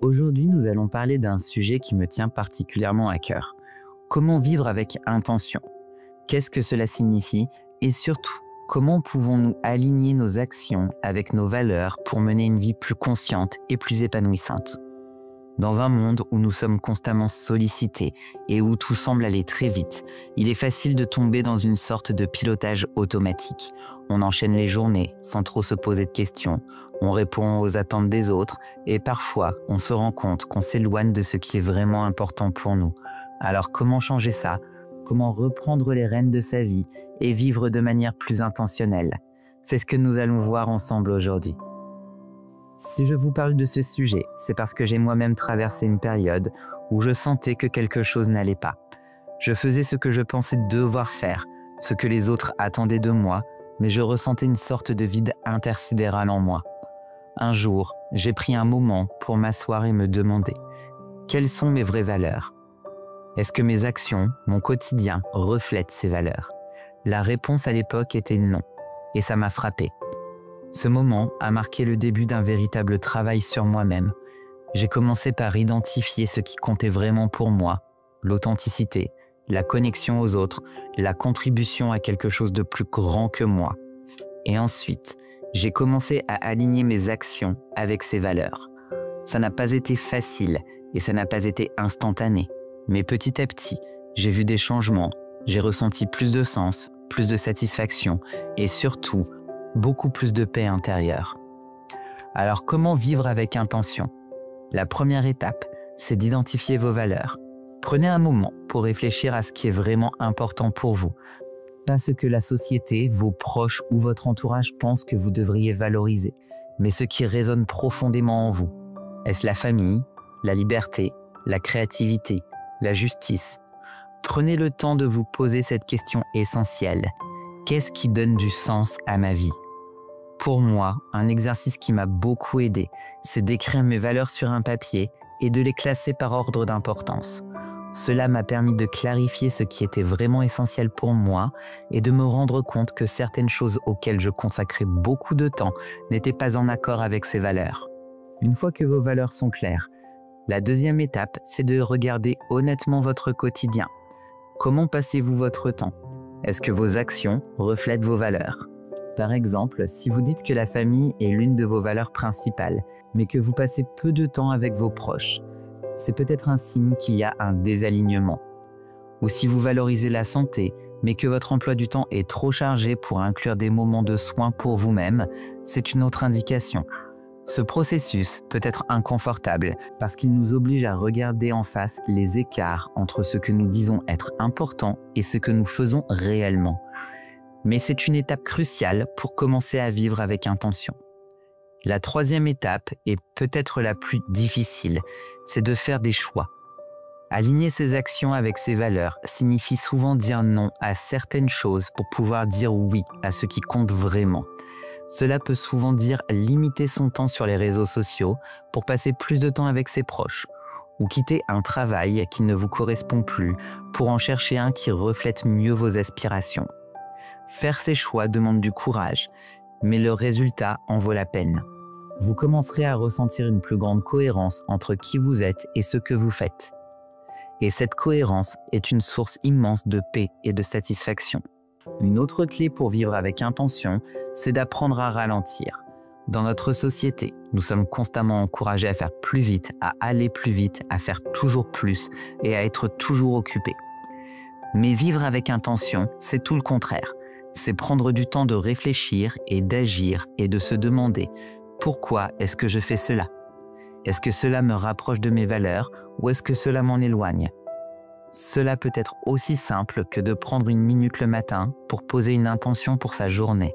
Aujourd'hui, nous allons parler d'un sujet qui me tient particulièrement à cœur. Comment vivre avec intention? Qu'est-ce que cela signifie? Et surtout, comment pouvons-nous aligner nos actions avec nos valeurs pour mener une vie plus consciente et plus épanouissante? Dans un monde où nous sommes constamment sollicités et où tout semble aller très vite, il est facile de tomber dans une sorte de pilotage automatique. On enchaîne les journées sans trop se poser de questions, on répond aux attentes des autres et parfois on se rend compte qu'on s'éloigne de ce qui est vraiment important pour nous. Alors comment changer ça? Comment reprendre les rênes de sa vie et vivre de manière plus intentionnelle? C'est ce que nous allons voir ensemble aujourd'hui. Si je vous parle de ce sujet, c'est parce que j'ai moi-même traversé une période où je sentais que quelque chose n'allait pas. Je faisais ce que je pensais devoir faire, ce que les autres attendaient de moi, mais je ressentais une sorte de vide intersidéral en moi. Un jour, j'ai pris un moment pour m'asseoir et me demander « Quelles sont mes vraies valeurs ? Est-ce que mes actions, mon quotidien, reflètent ces valeurs ?» La réponse à l'époque était non, et ça m'a frappé. Ce moment a marqué le début d'un véritable travail sur moi-même. J'ai commencé par identifier ce qui comptait vraiment pour moi, l'authenticité, la connexion aux autres, la contribution à quelque chose de plus grand que moi. Et ensuite, j'ai commencé à aligner mes actions avec ces valeurs. Ça n'a pas été facile et ça n'a pas été instantané, mais petit à petit, j'ai vu des changements, j'ai ressenti plus de sens, plus de satisfaction et surtout, beaucoup plus de paix intérieure. Alors comment vivre avec intention? La première étape, c'est d'identifier vos valeurs. Prenez un moment pour réfléchir à ce qui est vraiment important pour vous. Pas ce que la société, vos proches ou votre entourage pensent que vous devriez valoriser, mais ce qui résonne profondément en vous. Est-ce la famille, la liberté, la créativité, la justice? Prenez le temps de vous poser cette question essentielle. Qu'est-ce qui donne du sens à ma vie? Pour moi, un exercice qui m'a beaucoup aidé, c'est d'écrire mes valeurs sur un papier et de les classer par ordre d'importance. Cela m'a permis de clarifier ce qui était vraiment essentiel pour moi et de me rendre compte que certaines choses auxquelles je consacrais beaucoup de temps n'étaient pas en accord avec ces valeurs. Une fois que vos valeurs sont claires, la deuxième étape, c'est de regarder honnêtement votre quotidien. Comment passez-vous votre temps? Est-ce que vos actions reflètent vos valeurs? Par exemple, si vous dites que la famille est l'une de vos valeurs principales, mais que vous passez peu de temps avec vos proches, c'est peut-être un signe qu'il y a un désalignement. Ou si vous valorisez la santé, mais que votre emploi du temps est trop chargé pour inclure des moments de soins pour vous-même, c'est une autre indication. Ce processus peut être inconfortable parce qu'il nous oblige à regarder en face les écarts entre ce que nous disons être important et ce que nous faisons réellement. Mais c'est une étape cruciale pour commencer à vivre avec intention. La troisième étape, et peut-être la plus difficile, c'est de faire des choix. Aligner ses actions avec ses valeurs signifie souvent dire non à certaines choses pour pouvoir dire oui à ce qui compte vraiment. Cela peut souvent dire limiter son temps sur les réseaux sociaux pour passer plus de temps avec ses proches, ou quitter un travail qui ne vous correspond plus pour en chercher un qui reflète mieux vos aspirations. Faire ces choix demande du courage, mais le résultat en vaut la peine. Vous commencerez à ressentir une plus grande cohérence entre qui vous êtes et ce que vous faites. Et cette cohérence est une source immense de paix et de satisfaction. Une autre clé pour vivre avec intention, c'est d'apprendre à ralentir. Dans notre société, nous sommes constamment encouragés à faire plus vite, à aller plus vite, à faire toujours plus et à être toujours occupés. Mais vivre avec intention, c'est tout le contraire. C'est prendre du temps de réfléchir et d'agir et de se demander « Pourquoi est-ce que je fais cela? Est-ce que cela me rapproche de mes valeurs ou est-ce que cela m'en éloigne ?» Cela peut être aussi simple que de prendre une minute le matin pour poser une intention pour sa journée.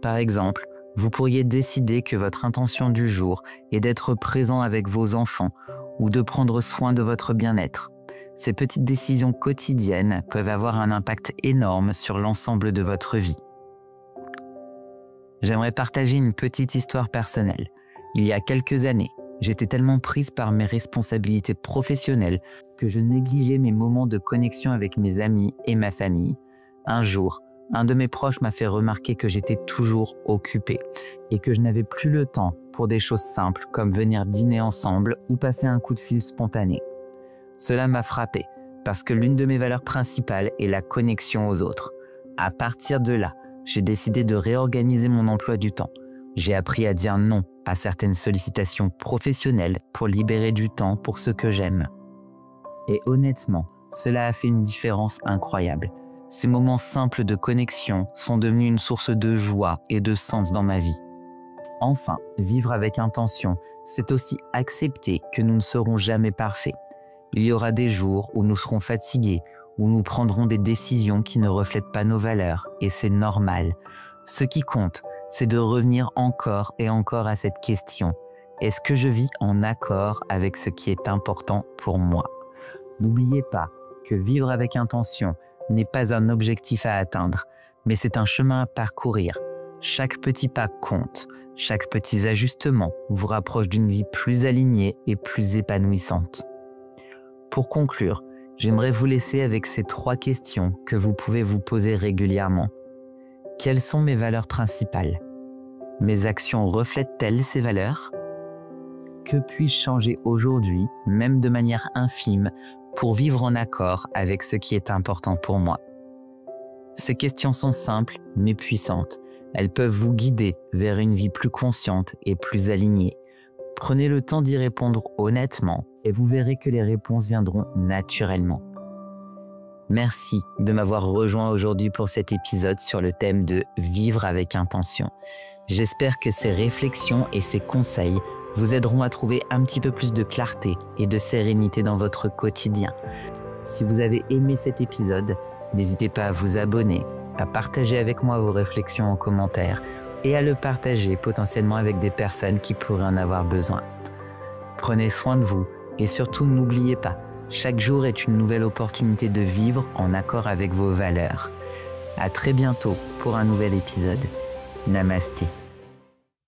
Par exemple, vous pourriez décider que votre intention du jour est d'être présent avec vos enfants ou de prendre soin de votre bien-être. Ces petites décisions quotidiennes peuvent avoir un impact énorme sur l'ensemble de votre vie. J'aimerais partager une petite histoire personnelle. Il y a quelques années, j'étais tellement prise par mes responsabilités professionnelles que je négligeais mes moments de connexion avec mes amis et ma famille. Un jour, un de mes proches m'a fait remarquer que j'étais toujours occupée et que je n'avais plus le temps pour des choses simples comme venir dîner ensemble ou passer un coup de fil spontané. Cela m'a frappé parce que l'une de mes valeurs principales est la connexion aux autres. À partir de là, j'ai décidé de réorganiser mon emploi du temps. J'ai appris à dire non à certaines sollicitations professionnelles pour libérer du temps pour ce que j'aime. Et honnêtement, cela a fait une différence incroyable. Ces moments simples de connexion sont devenus une source de joie et de sens dans ma vie. Enfin, vivre avec intention, c'est aussi accepter que nous ne serons jamais parfaits. Il y aura des jours où nous serons fatigués, où nous prendrons des décisions qui ne reflètent pas nos valeurs, et c'est normal. Ce qui compte, c'est de revenir encore et encore à cette question. Est-ce que je vis en accord avec ce qui est important pour moi? N'oubliez pas que vivre avec intention n'est pas un objectif à atteindre, mais c'est un chemin à parcourir. Chaque petit pas compte, chaque petit ajustement vous rapproche d'une vie plus alignée et plus épanouissante. Pour conclure, j'aimerais vous laisser avec ces 3 questions que vous pouvez vous poser régulièrement. Quelles sont mes valeurs principales? Mes actions reflètent-elles ces valeurs? Que puis-je changer aujourd'hui, même de manière infime, pour vivre en accord avec ce qui est important pour moi? Ces questions sont simples mais puissantes. Elles peuvent vous guider vers une vie plus consciente et plus alignée. Prenez le temps d'y répondre honnêtement et vous verrez que les réponses viendront naturellement. Merci de m'avoir rejoint aujourd'hui pour cet épisode sur le thème de vivre avec intention. J'espère que ces réflexions et ces conseils vous aideront à trouver un petit peu plus de clarté et de sérénité dans votre quotidien. Si vous avez aimé cet épisode, n'hésitez pas à vous abonner, à partager avec moi vos réflexions en commentaire et à le partager potentiellement avec des personnes qui pourraient en avoir besoin. Prenez soin de vous et surtout n'oubliez pas, chaque jour est une nouvelle opportunité de vivre en accord avec vos valeurs. À très bientôt pour un nouvel épisode. Namasté.